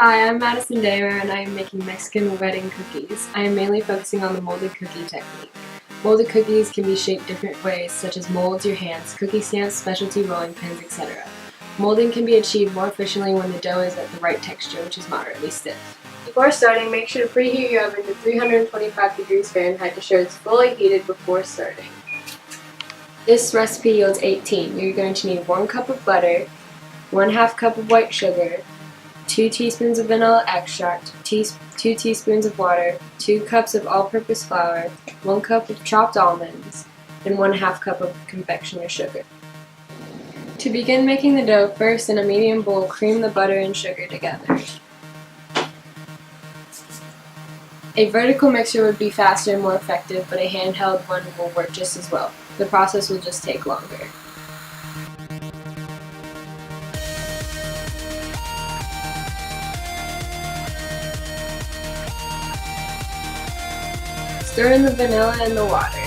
Hi, I'm Madison Dayer and I am making Mexican wedding cookies. I am mainly focusing on the molded cookie technique. Molded cookies can be shaped different ways, such as molds, your hands, cookie stamps, specialty rolling pins, etc. Molding can be achieved more efficiently when the dough is at the right texture, which is moderately stiff. Before starting, make sure to preheat your oven to 325 degrees Fahrenheit to ensure it's fully heated before starting. This recipe yields 18. You're going to need 1 cup of butter, 1/2 cup of white sugar, 2 teaspoons of vanilla extract, 2 teaspoons of water, 2 cups of all-purpose flour, 1 cup of chopped almonds, and 1/2 cup of confectioner sugar. To begin making the dough, first in a medium bowl, cream the butter and sugar together. A vertical mixer would be faster and more effective, but a handheld one will work just as well. The process will just take longer. Stir in the vanilla and the water.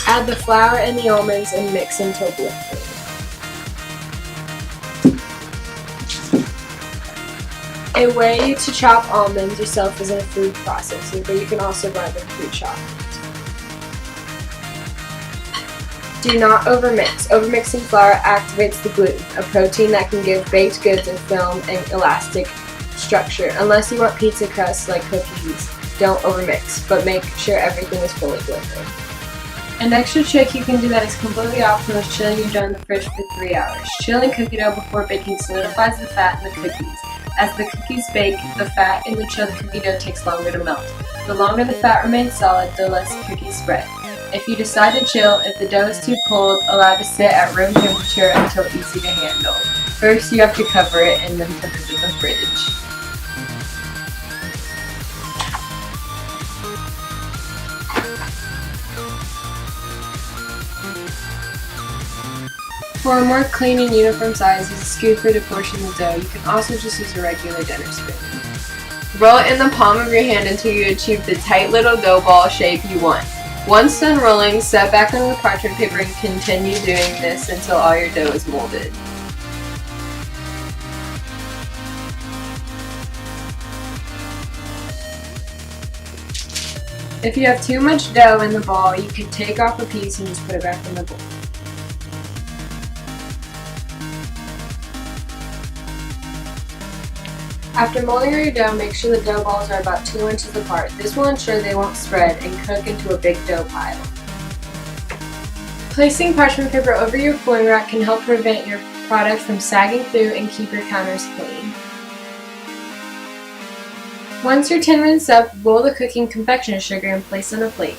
Add the flour and the almonds and mix until liquid. A way to chop almonds yourself is in a food processor, but you can also buy them pre-chopped. Do not overmix. Overmixing flour activates the gluten, a protein that can give baked goods a film and elastic structure. Unless you want pizza crusts like cookies, don't overmix, but make sure everything is fully blended. An extra trick you can do that is completely optional is chilling your dough in the fridge for 3 hours. Chilling cookie dough before baking solidifies the fat in the cookies. As the cookies bake, the fat in the chilled cookie dough takes longer to melt. The longer the fat remains solid, the less cookies spread. If you decide to chill, if the dough is too cold, allow it to sit at room temperature until easy to handle. First, you have to cover it and then put it in the fridge. For a more clean and uniform size, use a scooper to portion the dough. You can also just use a regular dinner spoon. Roll it in the palm of your hand until you achieve the tight little dough ball shape you want. Once done rolling, set back on the parchment paper and continue doing this until all your dough is molded. If you have too much dough in the ball, you can take off a piece and just put it back in the bowl. After molding your dough, make sure the dough balls are about 2 inches apart. This will ensure they won't spread and cook into a big dough pile. Placing parchment paper over your cooling rack can help prevent your product from sagging through and keep your counters clean. Once your tin rinsed up, roll the cooking confectioner sugar and place on a plate.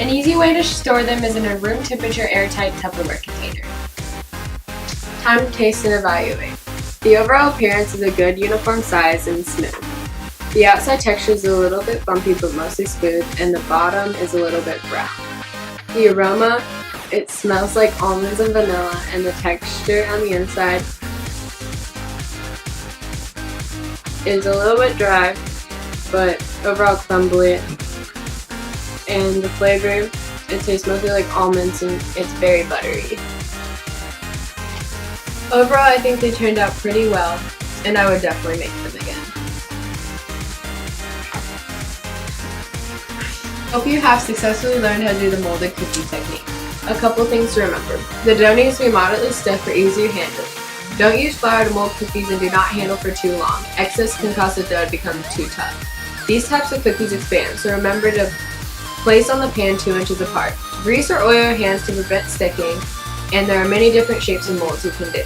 An easy way to store them is in a room temperature airtight Tupperware container. Time to taste and evaluate. The overall appearance is a good uniform size and smooth. The outside texture is a little bit bumpy but mostly smooth, and the bottom is a little bit brown. The aroma, it smells like almonds and vanilla, and the texture on the inside is a little bit dry, but overall crumbly. And the flavor, it tastes mostly like almonds and it's very buttery. Overall, I think they turned out pretty well, and I would definitely make them again. Hope you have successfully learned how to do the molded cookie technique. A couple things to remember. The dough needs to be moderately stiff for easier handling. Don't use flour to mold cookies and do not handle for too long. Excess can cause the dough to become too tough. These types of cookies expand, so remember to place on the pan 2 inches apart. Grease or oil your hands to prevent sticking. and there are many different shapes and molds you can do.